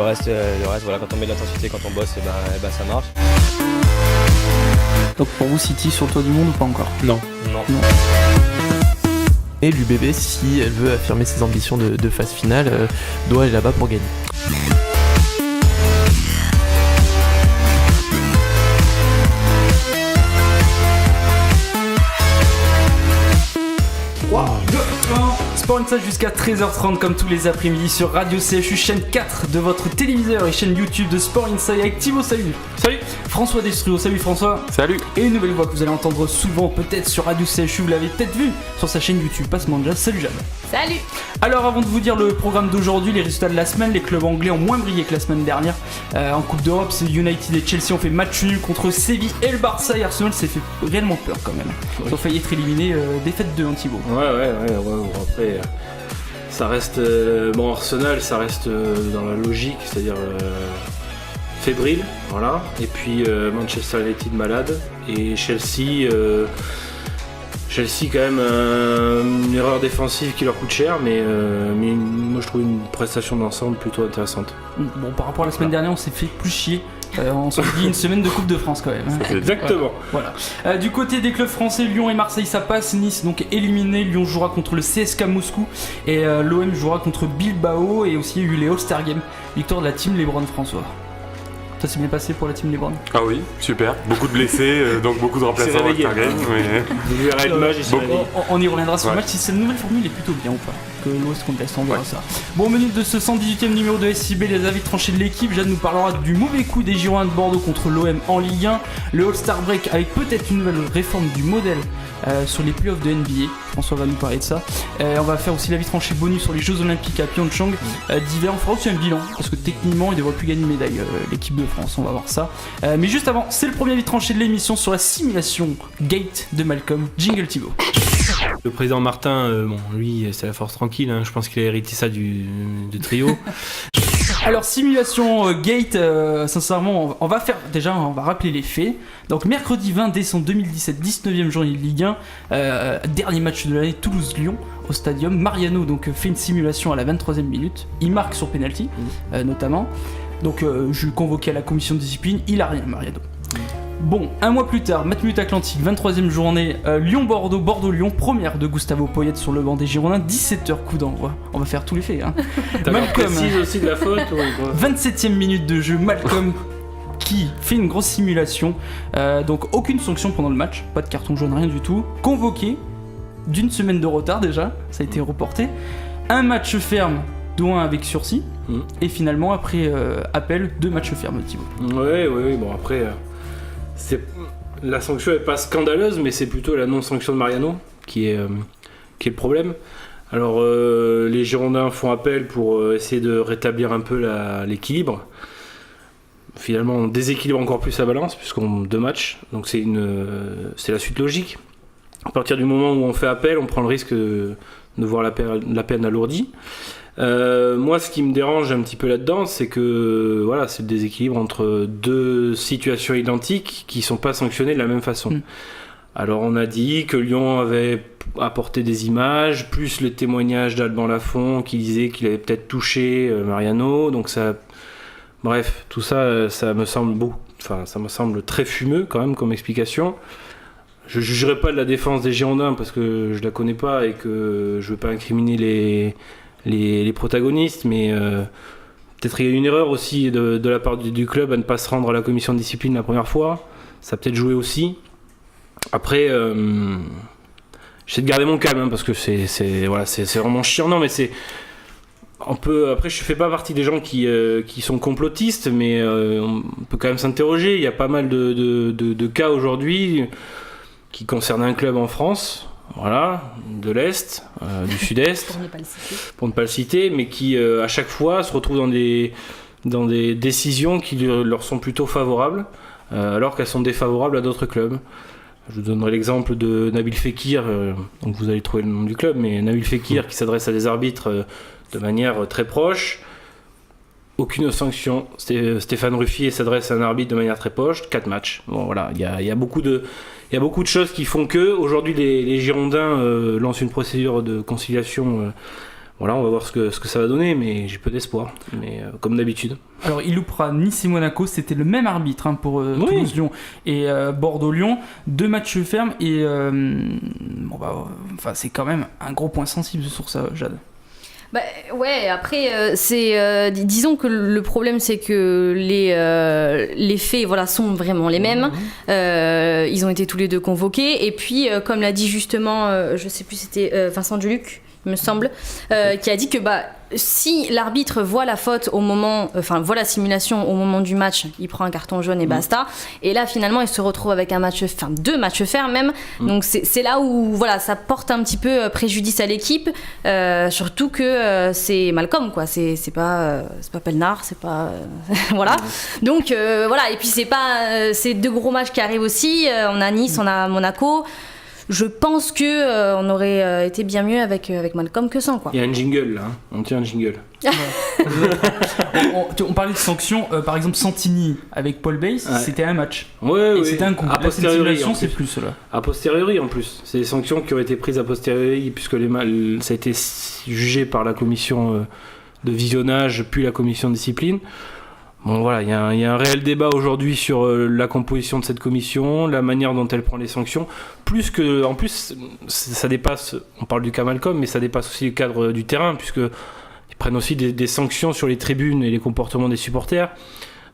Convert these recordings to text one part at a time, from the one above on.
Le reste, voilà, quand on met de l'intensité, quand on bosse, et ben ça marche. Donc pour vous, City sur le toit du monde ou pas encore ? Non. Et l'UBB, si elle veut affirmer ses ambitions de phase finale, doit aller là-bas pour gagner. Sport Inside jusqu'à 13h30 comme tous les après-midi sur Radio CHU, chaîne 4 de votre téléviseur et chaîne YouTube de Sport Inside avec Thibaut, salut. Salut. François Destruo, salut François. Salut. Et une nouvelle voix que vous allez entendre souvent peut-être sur Radio CHU, vous l'avez peut-être vu sur sa chaîne YouTube Passe Manja, salut Jade. Salut. Alors avant de vous dire le programme d'aujourd'hui, les résultats de la semaine, les clubs anglais ont moins brillé que la semaine dernière. En Coupe d'Europe, c'est United et Chelsea ont fait match nul contre Séville et le Barça et Arsenal s'est fait réellement peur quand même. Ils ont failli être éliminés, défaite 2 en Thibaut. Ouais. Après, ça reste. Arsenal, ça reste dans la logique, c'est-à-dire fébrile, voilà. Et puis Manchester United malade. Et Chelsea quand même, une erreur défensive qui leur coûte cher, mais moi je trouve une prestation d'ensemble plutôt intéressante. Bon, par rapport à la semaine dernière, on s'est fait plus chier. On se dit une semaine de Coupe de France quand même. Exactement. Voilà. Du côté des clubs français, Lyon et Marseille ça passe. Nice donc éliminé. Lyon jouera contre le CSKA Moscou et l'OM jouera contre Bilbao. Et aussi il y a eu les All-Star Games. Victoire de la team Lebron, François. Ça s'est bien passé pour la team Lebron? Ah oui, super. Beaucoup de blessés, donc beaucoup de remplaçants à All-Star Game. On y reviendra sur le match. Si cette nouvelle formule est plutôt bien ou pas. Que l'Ouest contre l'Est, on verra ça. Bon, au menu de ce 118e numéro de SIB, les avis tranchés de l'équipe, Jade nous parlera du mauvais coup des Girondins de Bordeaux contre l'OM en Ligue 1, le All-Star Break avec peut-être une nouvelle réforme du modèle sur les playoffs de NBA. François va nous parler de ça. On va faire aussi l'avis tranché bonus sur les Jeux Olympiques à Pyeongchang d'hiver. On fera aussi un bilan parce que techniquement, ils devraient plus gagner une médaille, l'équipe de France. On va voir ça. Mais juste avant, c'est le premier avis tranché de l'émission sur la simulation Gate de Malcolm. Jingle Thibaut. Le président Martin, lui, c'est la force tranquille. Je pense qu'il a hérité ça du trio. Alors, simulation Gate, sincèrement, on va rappeler les faits. Donc, mercredi 20 décembre 2017, 19e journée de Ligue 1, dernier match de l'année, Toulouse-Lyon, au stadium. Mariano donc, fait une simulation à la 23e minute. Il marque sur penalty, notamment. Donc, je suis convoqué à la commission de discipline. Il a rien, Mariano. Bon, un mois plus tard, Matmut Atlantique, 23e journée, Lyon-Bordeaux, Bordeaux-Lyon, première de Gustavo Poyet sur le banc des Girondins, 17h coup d'envoi. On va faire tous les faits. Malcolm aussi de la faute. 27e minute de jeu, Malcolm qui fait une grosse simulation. Donc aucune sanction pendant le match, pas de carton jaune, rien du tout. Convoqué d'une semaine de retard déjà, ça a été reporté. Un match ferme, dont un avec sursis. Et finalement, après appel, 2 matchs fermes, Thibaut. Oui, bon après... La sanction n'est pas scandaleuse, mais c'est plutôt la non-sanction de Mariano qui est le problème. Alors les Girondins font appel pour essayer de rétablir un peu l'équilibre. Finalement, on déséquilibre encore plus la balance puisqu'on a 2 matchs, donc c'est la suite logique. À partir du moment où on fait appel, on prend le risque de voir la peine alourdie. Moi, ce qui me dérange un petit peu là-dedans, c'est que c'est le déséquilibre entre 2 situations identiques qui ne sont pas sanctionnées de la même façon. Alors, on a dit que Lyon avait apporté des images, plus le témoignage d'Alban Lafont qui disait qu'il avait peut-être touché Mariano. Donc, bref, tout ça, ça me semble très fumeux quand même comme explication. Je ne jugerai pas de la défense des Girondins parce que je la connais pas et que je veux pas incriminer les protagonistes, mais peut-être il y a eu une erreur aussi de la part du club à ne pas se rendre à la commission de discipline la première fois. Ça a peut-être joué aussi. Après, j'essaie de garder mon calme parce que c'est vraiment chiant. Non, mais c'est après, je fais pas partie des gens qui sont complotistes, mais on peut quand même s'interroger. Il y a pas mal de cas aujourd'hui qui concernent un club en France. De l'Est, du Sud-Est, pour ne pas le citer, mais qui à chaque fois se retrouvent dans des décisions qui leur sont plutôt favorables, alors qu'elles sont défavorables à d'autres clubs. Je vous donnerai l'exemple de Nabil Fekir, donc vous allez trouver le nom du club, mais Nabil Fekir qui s'adresse à des arbitres de manière très proche. Aucune sanction. Stéphane Ruffier s'adresse à un arbitre de manière très proche. 4 matchs. Bon, voilà, il y a beaucoup de choses qui font que aujourd'hui les Girondins lancent une procédure de conciliation Voilà, on va voir ce que ça va donner, mais j'ai peu d'espoir, mais comme d'habitude. Alors il loupera Nice et Monaco, c'était le même arbitre pour Toulouse-Lyon et Bordeaux-Lyon, 2 matchs fermes et c'est quand même un gros point sensible sur ça, Jade. Bah, ouais, après, disons que le problème, c'est que les faits sont vraiment les mêmes. Ils ont été tous les deux convoqués. Et puis, comme l'a dit justement, je sais plus, c'était Vincent Duluc, il me semble, qui a dit que si l'arbitre voit la faute voit la simulation au moment du match, il prend un carton jaune et basta. Et là, finalement, il se retrouve avec 2 matchs fermes même. Donc c'est là où ça porte un petit peu préjudice à l'équipe, surtout que c'est Malcolm, quoi. C'est pas Pelnard, c'est pas voilà. Donc et puis c'est 2 gros matchs qui arrivent aussi. On a Nice, on a Monaco. Je pense que on aurait été bien mieux avec Malcolm que sans, quoi. Il y a un jingle là, on tient un jingle. On parlait de sanctions, par exemple Santini avec Paul Bays, c'était un match. Ouais, c'était un coup. A posteriori, c'est plus cela. A posteriori en plus, c'est des sanctions qui ont été prises a posteriori puisque ça a été jugé par la commission de visionnage puis la commission de discipline. Bon voilà, il y a un réel débat aujourd'hui sur la composition de cette commission, la manière dont elle prend les sanctions, en plus ça dépasse, on parle du cas Malcolm, mais ça dépasse aussi le cadre du terrain, puisqu'ils prennent aussi des sanctions sur les tribunes et les comportements des supporters.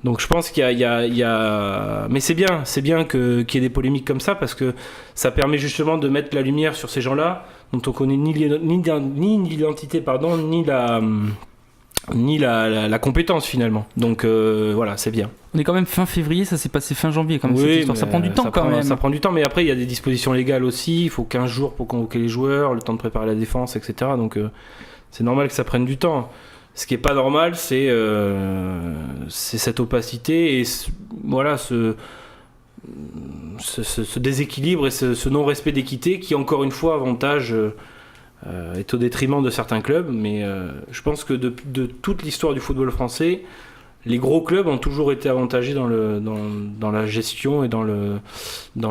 Donc je pense qu'il y a... Mais c'est bien qu'il y ait des polémiques comme ça, parce que ça permet justement de mettre la lumière sur ces gens-là, dont on connaît ni l'identité, ni la compétence finalement. Donc c'est bien. On est quand même fin février, ça s'est passé fin janvier quand même, cette histoire. Ça prend du temps quand même. Ça prend du temps, mais après il y a des dispositions légales aussi, il faut 15 jours pour convoquer les joueurs, le temps de préparer la défense, etc. Donc c'est normal que ça prenne du temps. Ce qui est pas normal, c'est cette opacité et ce déséquilibre et ce non-respect d'équité qui, encore une fois, avantage... est au détriment de certains clubs, mais je pense que de toute l'histoire du football français, les gros clubs ont toujours été avantagés dans la gestion et dans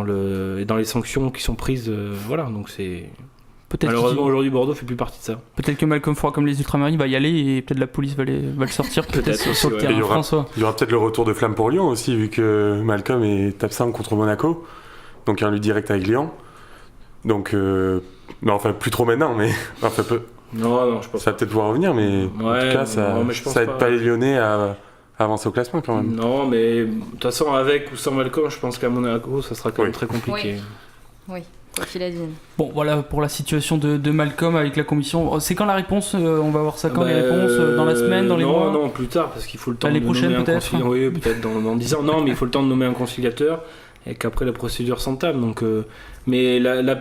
les sanctions qui sont prises. Donc c'est... Malheureusement aujourd'hui Bordeaux fait plus partie de ça. Peut-être que Malcolm Froid comme les Ultramarines va y aller et peut-être la police va le sortir peut-être sur le terrain. François. Il y aura peut-être le retour de flamme pour Lyon aussi, vu que Malcolm est absent contre Monaco, donc il y a un lui direct avec Lyon. Donc plus trop maintenant, mais peu. Non, je pense ça va peut-être pouvoir revenir, mais en tout cas ça aide pas les Lyonnais à avancer au classement quand même. Non, mais de toute façon avec ou sans Malcolm, je pense qu'à Monaco ça sera quand même très compliqué. Oui. Quoi qu'il a dit. Bon, voilà pour la situation de Malcolm avec la commission. C'est quand la réponse on va voir ça quand les réponses dans la semaine, dans les mois. Non, plus tard, parce qu'il faut le temps l'année de prochaine nommer peut-être. Oui, peut-être dans 10 ans. Non, mais il faut le temps de nommer un conciliateur et qu'après la procédure s'entame. Donc, mais la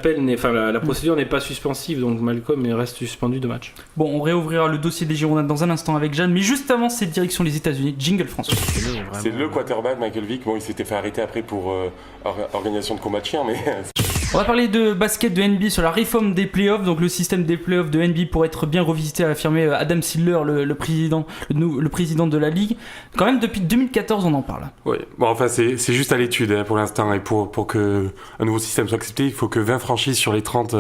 procédure n'est pas suspensive, donc Malcolm reste suspendu de match. Bon, on réouvrira le dossier des Girondins dans un instant avec Jeanne, mais juste avant cette direction les États-Unis, jingle François. C'est le quarterback Michael Vick. Bon, il s'était fait arrêter après pour organisation de combat de chien, mais. On va parler de basket de NBA sur la réforme des playoffs. Donc le système des playoffs de NBA pourrait être bien revisité, a affirmé Adam Silver, le président de la ligue. Quand même depuis 2014 on en parle. Oui, c'est juste à l'étude pour l'instant, et pour que un nouveau système soit accepté, il faut que 20 franchises sur les 30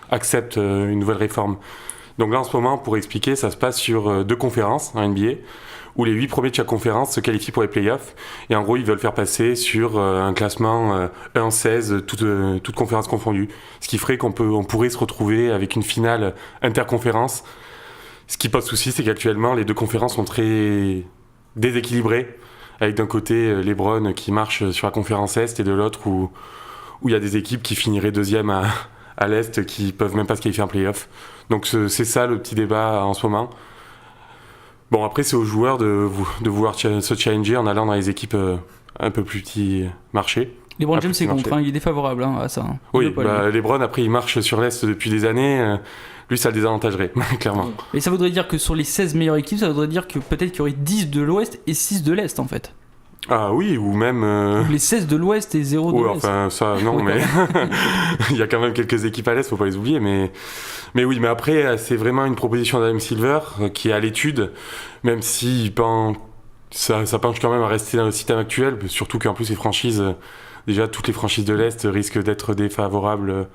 acceptent une nouvelle réforme. Donc là en ce moment, pour expliquer, ça se passe sur 2 conférences en NBA, où les 8 premiers de chaque conférence se qualifient pour les playoffs. Et en gros, ils veulent faire passer sur un classement 1-16, toutes conférences confondues. Ce qui ferait qu'on pourrait se retrouver avec une finale interconférence. Ce qui pose souci, c'est qu'actuellement, les 2 conférences sont très déséquilibrées. Avec d'un côté LeBron qui marche sur la conférence Est, et de l'autre où il y a des équipes qui finiraient deuxième à l'Est, qui peuvent même pas se qualifier en playoff. Donc c'est ça le petit débat en ce moment. Bon, après, c'est aux joueurs de vouloir se challenger en allant dans les équipes un peu plus petit marché. LeBron James, c'est contre, il est défavorable à ça. Oui, LeBron, après, il marche sur l'Est depuis des années. Lui, ça le désavantagerait, clairement. Et ça voudrait dire que sur les 16 meilleures équipes, ça voudrait dire que peut-être qu'il y aurait 10 de l'Ouest et 6 de l'Est, en fait. Ah oui, ou même... Les 16 de l'Ouest et 0 de l'Est. Enfin, ça, non, mais... il y a quand même quelques équipes à l'Est, faut pas les oublier, mais oui, mais après, c'est vraiment une proposition d'Adam Silver qui est à l'étude, même si ça penche quand même à rester dans le système actuel, surtout qu'en plus les franchises, déjà toutes les franchises de l'Est risquent d'être défavorables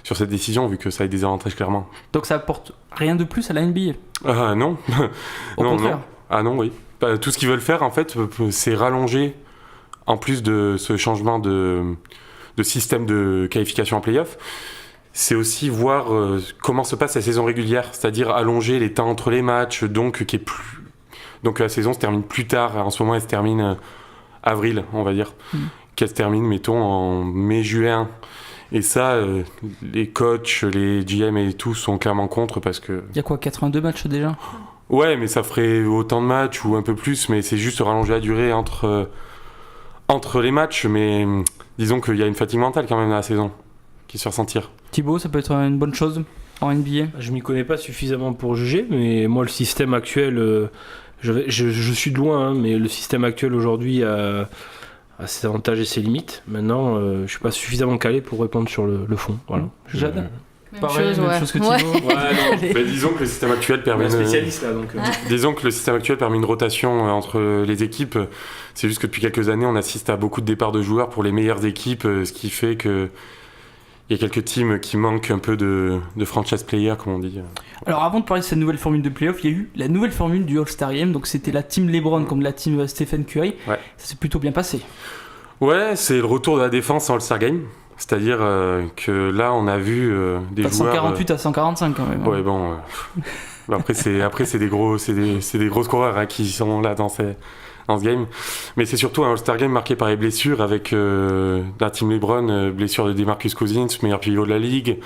cette décision, vu que ça a des avantages clairement. Donc ça apporte rien de plus à la NBA. Non. Au Non, contraire. non. Ah non, oui. Tout ce qu'ils veulent faire, en fait, c'est rallonger, en plus de ce changement de système de qualification en play-off, c'est aussi voir comment se passe la saison régulière, c'est-à-dire allonger les temps entre les matchs, donc la saison se termine plus tard. En ce moment, elle se termine avril, on va dire. Qu'elle se termine, mettons, en mai-juin. Et ça, les coachs, les GM et tout sont clairement contre parce que... Il y a quoi, 82 matchs déjà ? Ouais, mais ça ferait autant de matchs ou un peu plus, mais c'est juste rallonger la durée entre les matchs. Mais disons qu'il y a une fatigue mentale quand même dans la saison qui se fait ressentir. Thibaut, ça peut être une bonne chose en NBA ? Je m'y connais pas suffisamment pour juger, mais moi le système actuel, je suis de loin, hein, mais le système actuel aujourd'hui a ses avantages et ses limites. Maintenant, je suis pas suffisamment calé pour répondre sur le fond. Voilà. Jade ? Même Pareil, chose, même ouais. chose que Ouais. Thibaut. Mais disons que le système actuel permet disons que le système actuel permet une rotation entre les équipes. C'est juste que depuis quelques années, on assiste à beaucoup de départs de joueurs pour les meilleures équipes, ce qui fait que il y a quelques teams qui manquent un peu de franchise player, comme on dit. Alors avant de parler de cette nouvelle formule de playoff, il y a eu la nouvelle formule du All-Star Game, donc c'était la team LeBron contre la team Stephen Curry. Ouais. Ça s'est plutôt bien passé. Ouais, c'est le retour de la défense en All-Star Game. C'est-à-dire que là, on a vu des Pas joueurs... 148 à 145 quand même. Ouais, bon... après, c'est des gros scoreurs hein, qui sont là dans ce game. Mais c'est surtout un All-Star Game marqué par les blessures avec la team LeBron, blessure de DeMarcus Cousins, meilleur pivot de la ligue,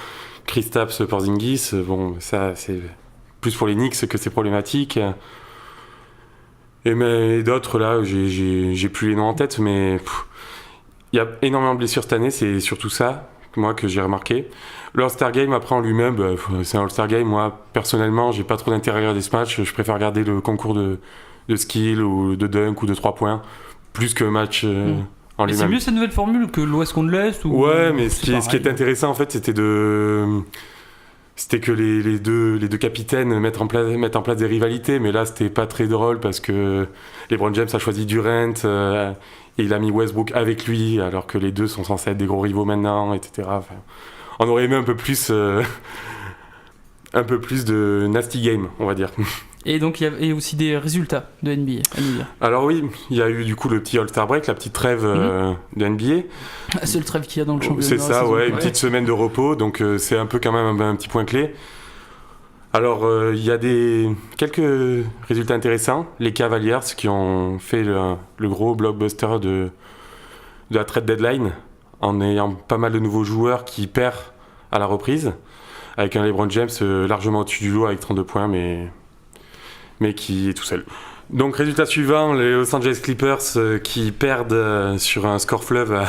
Kristaps Porzingis. Bon, ça, c'est plus pour les Knicks que c'est problématique. Et d'autres, là, j'ai plus les noms en tête, mais... Il y a énormément de blessures cette année, c'est surtout ça, moi, que j'ai remarqué. Le All-Star Game, après, en lui-même, c'est un All-Star Game. Moi, personnellement, j'ai pas trop d'intérêt à regarder ce match. Je préfère regarder le concours de skill ou de dunk ou de 3 points, plus que match en Mais lui-même. c'est mieux cette nouvelle formule que l'Ouest contre l'Est ou... Ouais, mais ce qui pareil. est intéressant, en fait, c'était que les deux capitaines mettent en place des rivalités, mais là, c'était pas très drôle parce que LeBron James a choisi Durant... et il a mis Westbrook avec lui, alors que les deux sont censés être des gros rivaux maintenant, etc. Enfin, on aurait aimé un peu plus de nasty game, on va dire. Et donc il y a aussi des résultats de NBA à nous dire. Alors oui, il y a eu du coup le petit All-Star Break, la petite trêve de NBA. C'est le trêve qu'il y a dans le championnat. C'est ça, ouais, une Ouais. petite semaine de repos, donc c'est un peu quand même un petit point clé. Alors, il y a quelques résultats intéressants. Les Cavaliers qui ont fait le gros blockbuster de la trade deadline en ayant pas mal de nouveaux joueurs qui perdent à la reprise, avec un LeBron James largement au-dessus du lot avec 32 points, mais qui est tout seul. Donc, résultat suivant, les Los Angeles Clippers qui perdent sur un score fleuve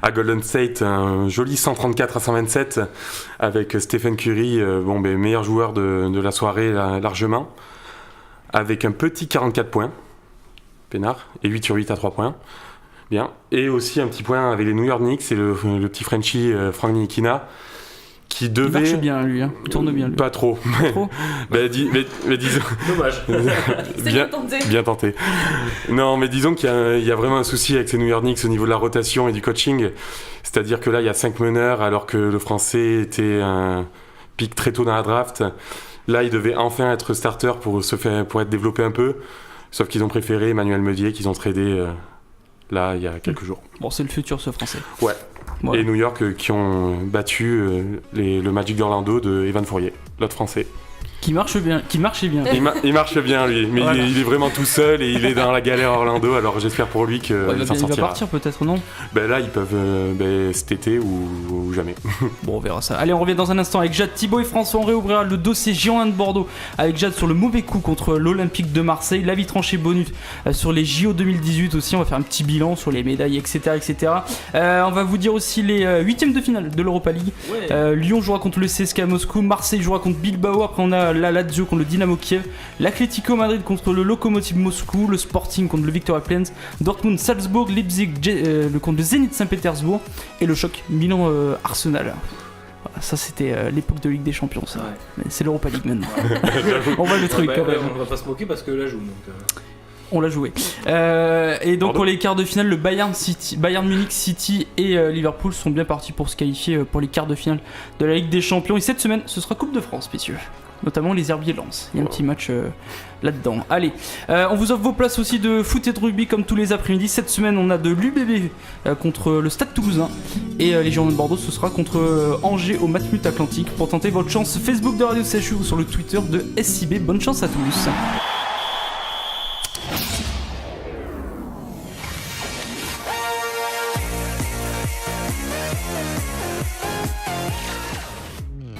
à Golden State, un joli 134 à 127 avec Stephen Curry, meilleur joueur de la soirée largement, avec un petit 44 points, peinard, et 8 sur 8 à 3 points. Bien. Et aussi un petit point avec les New York Knicks et le petit Frenchie Frank Ntilikina qui devait... Il marche bien lui, hein. Il tourne bien lui. Pas trop. Pas trop. mais disons... Dommage. Bien tenté. Non, mais disons qu'il y a vraiment un souci avec ces New York Knicks au niveau de la rotation et du coaching. C'est-à-dire que là, il y a 5 meneurs alors que le Français était un pick très tôt dans la draft. Là, il devait enfin être starter pour être développé un peu. Sauf qu'ils ont préféré Emmanuel Meudier qu'ils ont tradé là, il y a quelques jours. Bon, c'est le futur ce Français. Ouais. Voilà. Et New York qui ont battu le Magic d'Orlando de Evan Fournier, l'autre Français. Qui marchait bien. Il marche bien lui, mais Voilà. il est vraiment tout seul et il est dans la galère à Orlando, alors j'espère pour lui qu'il Ouais, s'en il va sortira. partir peut-être, non? Ben là ils peuvent cet été ou jamais. Bon, on verra ça. Allez, on revient dans un instant avec Jade, Thibaut et François. On réouvrira le dossier Girondins de Bordeaux avec Jade sur le mauvais coup contre l'Olympique de Marseille. L'avis tranché bonus sur les JO 2018 aussi. On va faire un petit bilan sur les médailles, etc. On va vous dire aussi les 8ème de finale de l'Europa League. Ouais. Lyon jouera contre le CSKA Moscou. Marseille jouera contre Bilbao. Après, on a la Lazio contre le Dynamo Kiev. L'Atlético Madrid contre le Lokomotiv Moscou. Le Sporting contre le Victoria Plzen. Dortmund, Salzbourg, Leipzig contre le Zénith Saint-Pétersbourg. Et le choc Milan-Arsenal. Voilà, ça c'était l'époque de Ligue des Champions, ça. Ouais. Mais c'est l'Europa League maintenant. On voit le truc quand même. On va pas se moquer parce que là, je joue. On l'a joué. Et donc Bordeaux. pour les quarts de finale, le Bayern Munich, City et Liverpool sont bien partis pour se qualifier pour les quarts de finale de la Ligue des Champions. Et cette semaine, ce sera Coupe de France, messieurs. Notamment les Herbiers Lens. Il y a un petit match là-dedans. Allez, on vous offre vos places aussi de foot et de rugby comme tous les après-midi. Cette semaine, on a de l'UBB contre le Stade Toulousain. Et les Girondins de Bordeaux, ce sera contre Angers au Matmut Atlantique. Pour tenter votre chance, Facebook de Radio CHU ou sur le Twitter de SIB. Bonne chance à tous.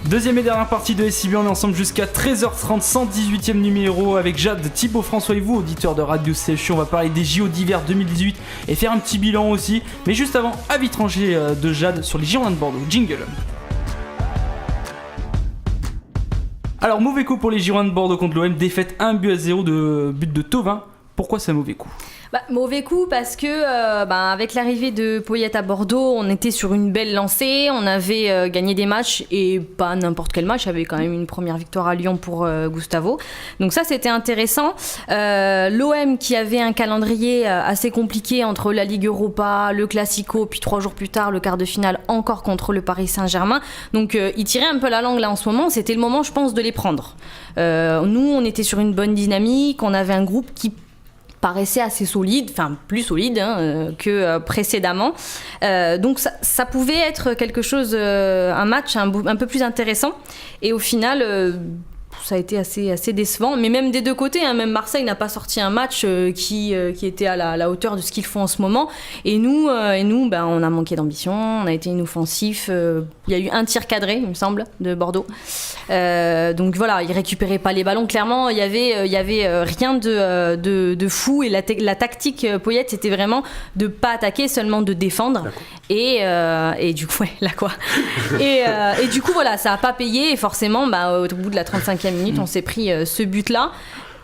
Deuxième et dernière partie de SIB, on est ensemble jusqu'à 13h30, 118e numéro avec Jade, Thibaut, François et vous, auditeurs de Radio CHU. On va parler des JO d'hiver 2018 et faire un petit bilan aussi. Mais juste avant, avis tranché de Jade sur les Girondins de Bordeaux. Jingle. Alors, mauvais coup pour les Girondins de Bordeaux contre l'OM, défaite 1-0 de but de Thauvin. Pourquoi c'est un mauvais coup ? Mauvais coup parce que avec l'arrivée de Poyet à Bordeaux, on était sur une belle lancée, on avait gagné des matchs et pas n'importe quel match, il y avait quand même une première victoire à Lyon pour Gustavo. Donc ça c'était intéressant. L'OM qui avait un calendrier assez compliqué entre la Ligue Europa, le Classico, puis 3 jours plus tard le quart de finale encore contre le Paris Saint-Germain. Donc ils tiraient un peu la langue là en ce moment, c'était le moment je pense de les prendre. Nous on était sur une bonne dynamique, on avait un groupe qui paraissait assez solide, enfin plus solide que précédemment. Donc ça pouvait être quelque chose, un match un peu plus intéressant. Et au final, ça a été assez décevant. Mais même des deux côtés, même Marseille n'a pas sorti un match qui était à la hauteur de ce qu'ils font en ce moment. Et nous, on a manqué d'ambition, on a été inoffensif. Il y a eu un tir cadré, il me semble, de Bordeaux. Donc voilà, ils récupéraient pas les ballons. Clairement, il y avait rien de fou. Et la tactique Poyet, c'était vraiment de pas attaquer, seulement de défendre. Et du coup, ouais, là quoi. Et du coup, voilà, ça a pas payé. Et forcément, au bout de la 35e minute, on s'est pris ce but-là.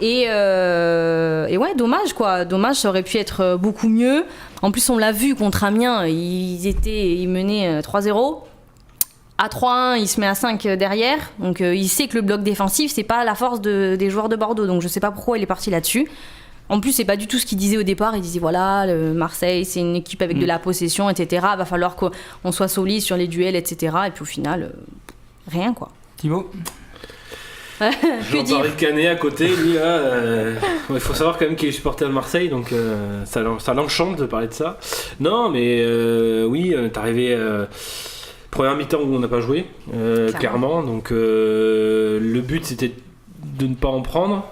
Et ouais, dommage quoi. Dommage, ça aurait pu être beaucoup mieux. En plus, on l'a vu contre Amiens, ils menaient 3-0. À 3-1, il se met à 5 derrière. Donc il sait que le bloc défensif, c'est pas la force des joueurs de Bordeaux. Donc je sais pas pourquoi il est parti là-dessus. En plus, c'est pas du tout ce qu'il disait au départ. Il disait voilà, Marseille, c'est une équipe avec de la possession, etc. Va falloir qu'on soit solide sur les duels, etc. Et puis au final, rien quoi. Thibaut. Que dire ? J'entends ricaner à côté, lui là. Il faut savoir quand même qu'il est supporter de Marseille, donc ça l'enchante de parler de ça. Non, mais oui, on est arrivé. Première mi-temps où on n'a pas joué, clairement. Donc le but c'était de ne pas en prendre,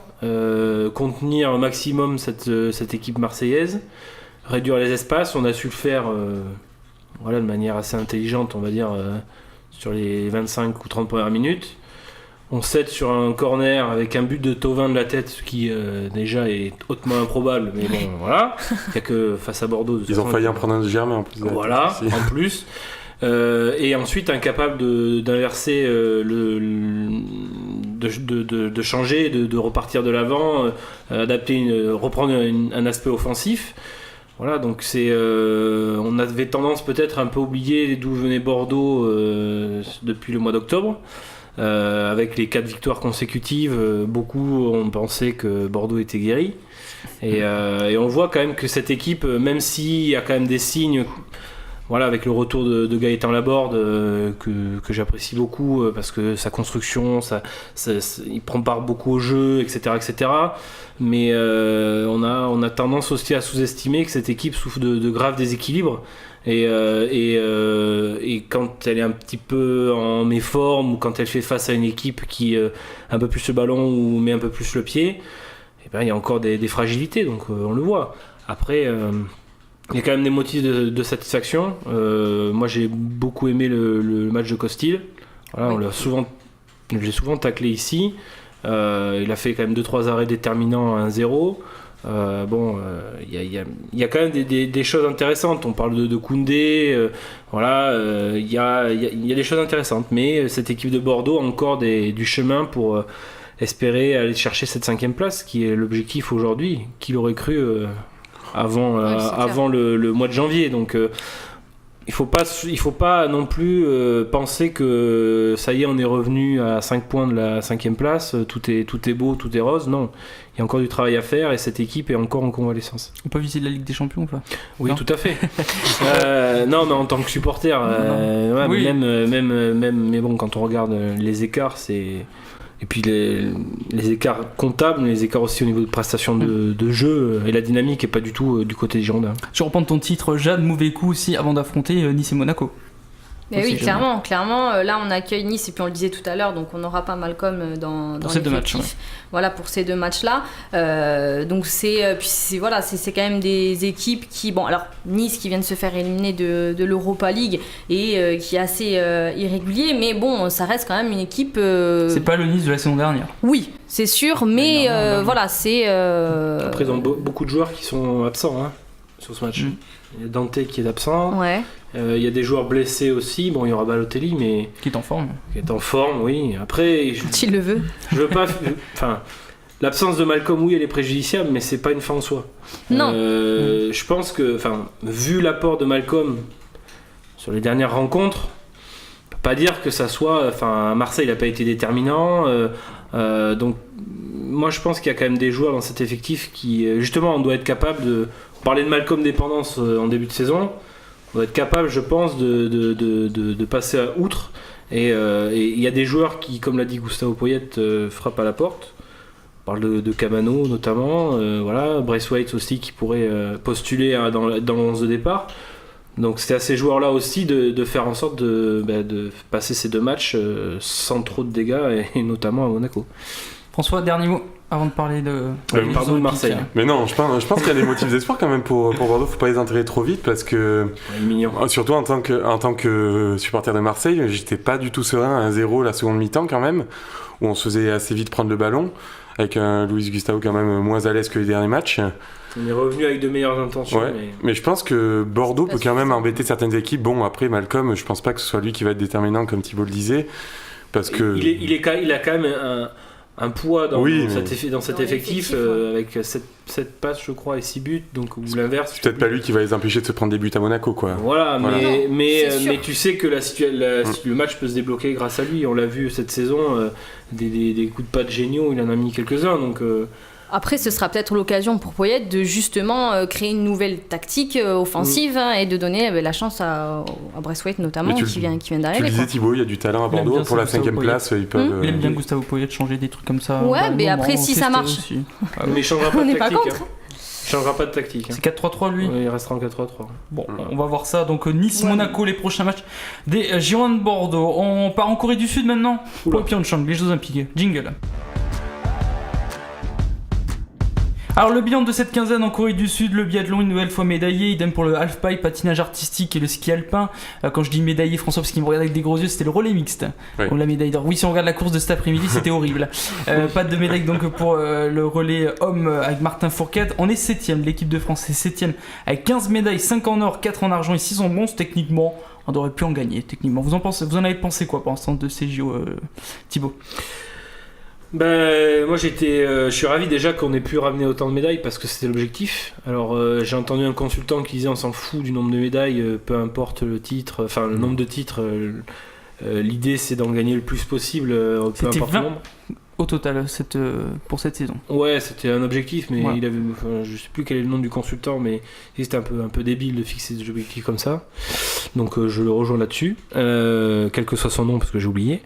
contenir au maximum cette équipe marseillaise, réduire les espaces. On a su le faire de manière assez intelligente, on va dire, sur les 25 ou 30 premières minutes. On cède sur un corner avec un but de Thauvin de la tête, ce qui déjà est hautement improbable, mais bon voilà. Il n'y a que face à Bordeaux. Ils ont failli en prendre un de Germain en plus. Voilà, en plus. Et ensuite incapable d'inverser, de changer, de repartir de l'avant, reprendre un aspect offensif. Voilà, donc on avait tendance peut-être à un peu oublier d'où venait Bordeaux depuis le mois d'octobre. Avec les 4 victoires consécutives, beaucoup ont pensé que Bordeaux était guéri. Et on voit quand même que cette équipe, même s'il y a quand même des signes, voilà, avec le retour de Gaëtan Laborde, que j'apprécie beaucoup, parce que sa construction, il prend part beaucoup au jeu, etc. Mais on a tendance aussi à sous-estimer que cette équipe souffre de graves déséquilibres. Et quand elle est un petit peu en méforme, ou quand elle fait face à une équipe qui a un peu plus le ballon ou met un peu plus le pied, il y a encore des fragilités, donc on le voit. Après, il y a quand même des motifs de satisfaction. Moi j'ai beaucoup aimé le match de Costil. Voilà, j'ai souvent taclé ici. Il a fait quand même 2-3 arrêts déterminants à 1-0. Il y a quand même des choses intéressantes. On parle de Koundé, il y a des choses intéressantes, mais cette équipe de Bordeaux a encore du chemin pour espérer aller chercher cette 5e place, qui est l'objectif aujourd'hui. Qui l'aurait cru avant le mois de janvier. Donc il faut pas non plus penser que ça y est, on est revenu à 5 points de la 5e place, tout est beau, tout est rose. Non, il y a encore du travail à faire et cette équipe est encore en convalescence. On peut viser la Ligue des Champions ou pas? Oui, Non. tout à fait. Non, mais en tant que supporter, ouais, Oui. même, mais bon, quand on regarde les écarts, et puis les écarts comptables, les écarts aussi au niveau de prestations de jeu et la dynamique est pas du tout du côté des Girondins. Je reprends ton titre, Jade, mauvais coup aussi avant d'affronter Nice et Monaco. Mais Aussi, oui, clairement. Là, on accueille Nice et puis on le disait tout à l'heure, donc on n'aura pas Malcolm dans Pour ces deux l'effectif. matchs, Voilà, pour ces 2 matchs-là. Donc c'est quand même des équipes qui, bon, alors Nice qui vient de se faire éliminer de l'Europa League et qui est assez irrégulier, mais bon, ça reste quand même une équipe. C'est pas le Nice de la saison dernière. Oui, c'est sûr, mais non. voilà, c'est. Après, ils ont beaucoup de joueurs qui sont absents sur ce match. Mm. Il y a Dante qui est absent. Ouais. Il y a des joueurs blessés aussi. Bon, il y aura Balotelli, mais Qui est en forme. qui est en forme, oui. Après, Quand il le veut. je veux pas. Enfin, l'absence de Malcolm, oui, elle est préjudiciable, mais c'est pas une fin en soi. Non. Je pense que, enfin, vu l'apport de Malcolm sur les dernières rencontres, on peut pas dire que ça soit. Enfin, à Marseille, il n'a pas été déterminant. Donc, moi, je pense qu'il y a quand même des joueurs dans cet effectif qui, justement, on doit être capable de. On parlait de Malcolm dépendance en début de saison. On doit être capable, je pense, de passer à outre. Et il y a des joueurs qui, comme l'a dit Gustavo Poyet, frappent à la porte. On parle de Camano notamment. Voilà, Braithwaite aussi qui pourrait postuler dans le 11 de départ. Donc c'est à ces joueurs-là aussi de faire en sorte de passer ces 2 matchs sans trop de dégâts, et notamment à Monaco. François, dernier mot avant de parler de. Pardon, de Marseille. Mais non, je pense qu'il y a des motifs d'espoir quand même pour Bordeaux. Faut pas les enterrer trop vite parce que, Mignon. surtout en tant que supporter de Marseille, j'étais pas du tout serein à 1-0 la seconde mi-temps quand même, où on se faisait assez vite prendre le ballon, avec un Luis Gustavo quand même moins à l'aise que les derniers matchs. On est revenu avec de meilleures intentions. Ouais, mais je pense que Bordeaux peut quand même embêter certaines équipes. Bon, après Malcolm, je pense pas que ce soit lui qui va être déterminant comme Thibault le disait, parce que Il a quand même un poids dans cet effectif, ouais. avec 7 passes, je crois, et 6 buts, donc ou l'inverse. c'est peut-être pas lui qui va les empêcher de se prendre des buts à Monaco, quoi. Voilà, Voilà. mais c'est sûr. tu sais que le match peut se débloquer grâce à lui. On l'a vu cette saison, des coups de patte géniaux, il en a mis quelques-uns, donc. Après, ce sera peut-être l'occasion pour Poyet de justement créer une nouvelle tactique offensive et de donner la chance à Braithwaite notamment Mais qui vient Tu d'arriver. le disais quoi. Thibault, il y a du talent à Il aime Bordeaux bien pour la ça, 5e Gustavo place, ils peuvent. Il aime bien Gustavo Poyet changer des trucs comme ça. Ouais, Bah, mais non, après, on si ça testait marche. aussi. Mais il changera pas On de n'est pas tactique. contre. Il changera pas de tactique. C'est 4-3-3 lui. Ouais, il restera en 4-3-3. Bon, on va voir ça. Donc Nice-Monaco, les prochains matchs des Girondins de Bordeaux. On part en Corée du Sud maintenant pour le Pyeongchang, les Jeux Olympiques. Jingle. Alors le bilan de cette quinzaine en Corée du Sud, le biathlon une nouvelle fois médaillé, idem pour le halfpipe, patinage artistique et le ski alpin. Quand je dis médaillé, François, parce qu'il me regarde avec des gros yeux, c'était le relais mixte. Oui. On la médaille d'or. Oui, si on regarde la course de cet après-midi, c'était horrible. Pas de médaille donc pour le relais homme avec Martin Fourcade. On est 7ème, l'équipe de France est 7ème avec 15 médailles, 5 en or, 4 en argent et 6 en bronze. Techniquement, on aurait pu en gagner. Techniquement, vous en avez pensé quoi pour l'instant de ces JO, Thibaut? Ben, moi je suis ravi déjà qu'on ait pu ramener autant de médailles parce que c'était l'objectif. Alors j'ai entendu un consultant qui disait on s'en fout du nombre de médailles, peu importe le titre, enfin le nombre de titres, l'idée c'est d'en gagner le plus possible, peu C'était importe 20 le nombre. au total pour cette saison. Ouais, c'était un objectif, mais Ouais. je sais plus quel est le nom du consultant, mais c'était un peu débile de fixer des objectifs comme ça. Donc je le rejoins là-dessus, quel que soit son nom parce que j'ai oublié.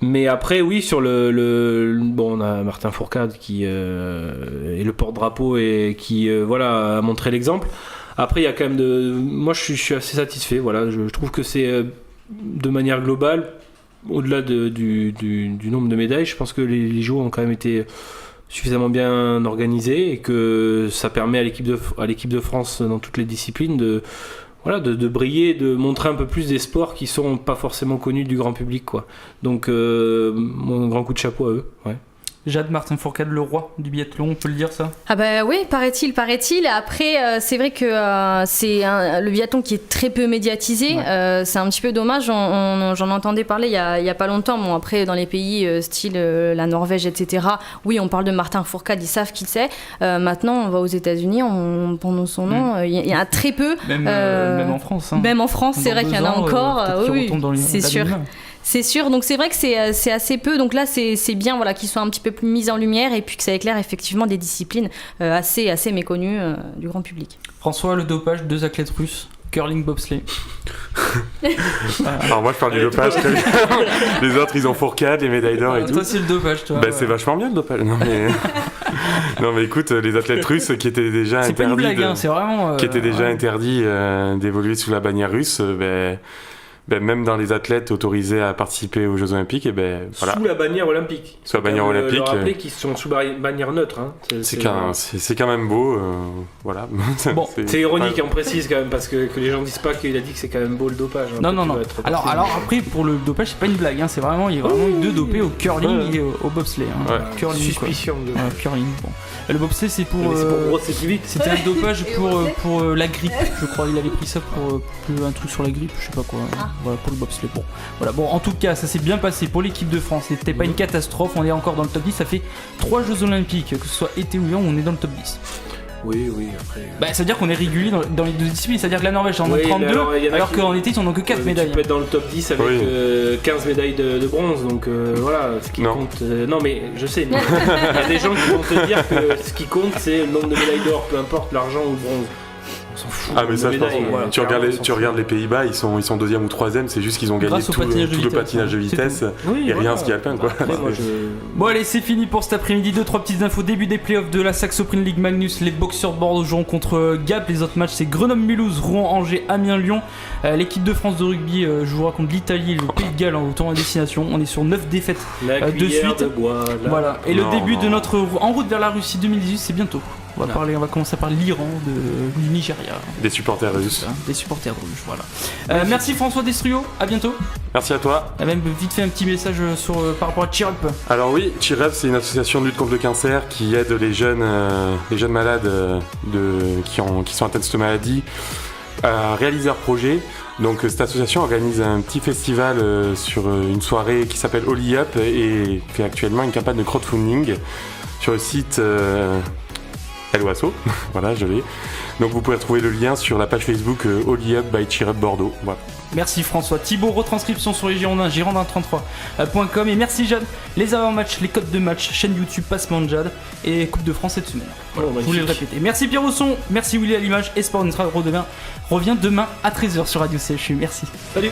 Mais après, oui, sur bon, on a Martin Fourcade qui est le porte-drapeau et qui voilà a montré l'exemple. Après, il y a quand même moi, je suis assez satisfait. Voilà, je trouve que c'est de manière globale. Au-delà du nombre de médailles, je pense que les Jeux ont quand même été suffisamment bien organisés et que ça permet à l'équipe de France dans toutes les disciplines de briller, de montrer un peu plus des sports qui sont pas forcément connus du grand public, quoi. Donc mon grand coup de chapeau à eux. Ouais. Jade, Martin Fourcade, le roi du biathlon, on peut le dire ça? Ah bah oui, paraît-il. Après, c'est vrai que le biathlon qui est très peu médiatisé. Ouais. C'est un petit peu dommage. J'en entendais parler il y a pas longtemps. Bon, après, dans les pays style la Norvège, etc., oui, on parle de Martin Fourcade, ils savent qui c'est. Maintenant, on va aux États-Unis, on prononce son nom. Il y a très peu. Même en France. Même en France, c'est vrai qu'il y en a encore. Oui, c'est sûr. C'est sûr, donc c'est vrai que c'est assez peu, donc là c'est bien voilà, qu'ils soient un petit peu plus mis en lumière et puis que ça éclaire effectivement des disciplines assez méconnues du grand public. François, le dopage, 2 athlètes russes, curling, bobsleigh. Alors moi je parle du dopage, les autres ils ont Fourcade, les médailles d'or et tout. Toi c'est le dopage, toi. C'est vachement bien le dopage. Non mais écoute, les athlètes russes qui étaient déjà c'est interdits, pas une blague, hein, c'est vraiment, qui étaient déjà interdits d'évoluer sous la bannière russe, même dans les athlètes autorisés à participer aux Jeux Olympiques, voilà. Sous la bannière olympique. Sous la bannière olympique. Leur rappeler qu'ils sont sous bannière neutre. Hein. C'est quand même beau, voilà. Bon, c'est ironique, on précise quand même, parce que les gens disent pas qu'il a dit que c'est quand même beau le dopage. Hein, non. Alors après, pour le dopage, c'est pas une blague, hein, c'est vraiment, il y a vraiment eu 2 dopés au curling et au bobsleigh. Hein. Curling, suspicion quoi. de Curling, bon. Le bobsleigh, c'est pour brosser plus vite. C'était un dopage pour la grippe, je crois. Il avait pris ça pour un truc sur la grippe, je sais pas quoi. Voilà, pour le bobsleigh. Bon, en tout cas, ça s'est bien passé pour l'équipe de France. C'était pas une catastrophe. On est encore dans le top 10. Ça fait 3 Jeux Olympiques, que ce soit été ou hiver, on est dans le top 10. Oui, après. Ça veut dire qu'on est régulier dans les 2 disciplines. C'est-à-dire que la Norvège en a 32, alors qu'en été, ils en ont que 4 médailles. Tu peux être dans le top 10 avec 15 médailles de bronze. Donc voilà, ce qui compte. Non, mais je sais. Mais il y a des gens qui vont te dire que ce qui compte, c'est le nombre de médailles d'or, peu importe l'argent ou le bronze. On s'en fout. Ah mais ça je pense. Voilà, tu regardes les Pays-Bas, ils sont 2e ou 3e, c'est juste qu'ils ont gagné tout le patinage de vitesse et rien en ski alpin quoi. Bon allez, c'est fini pour cet après-midi. 2-3 petites infos. Début des playoffs de la Saxo-Print League Magnus. Les boxeurs de Bordeaux joueront contre Gap. Les autres matchs c'est Grenoble-Mulhouse, Rouen, Angers, Amiens, Lyon. L'équipe de France de rugby jouera contre l'Italie et le Pays de Galles en tournoi à destination. On est sur 9 défaites de suite. De bois, voilà. Et le début de notre en route vers la Russie 2018, c'est bientôt. On va commencer par l'Iran, du Nigeria. Des supporters russes. Des supporters russes, voilà. Merci François Destruo, à bientôt. Merci à toi. Même vite fait un petit message par rapport à Cheer Up. Alors oui, Cheer Up c'est une association de lutte contre le cancer qui aide les jeunes malades qui sont atteints de cette maladie à réaliser leur projet. Donc cette association organise un petit festival sur une soirée qui s'appelle Holy Up et fait actuellement une campagne de crowdfunding sur le site Helloasso, voilà, je l'ai. Donc vous pouvez retrouver le lien sur la page Facebook Holy Up by Cheer Up Bordeaux. Voilà. Merci François. Thibaut, retranscription sur les Girondins, girondin33.com. Et merci Jade, les avant-matchs, les codes de match, chaîne YouTube Passement de Jade et Coupe de France cette semaine. Voilà, je voulais le répéter. Merci Pierre au son, merci Willy à l'image et Sport News revient demain à 13h sur Radio CHU. Merci. Salut.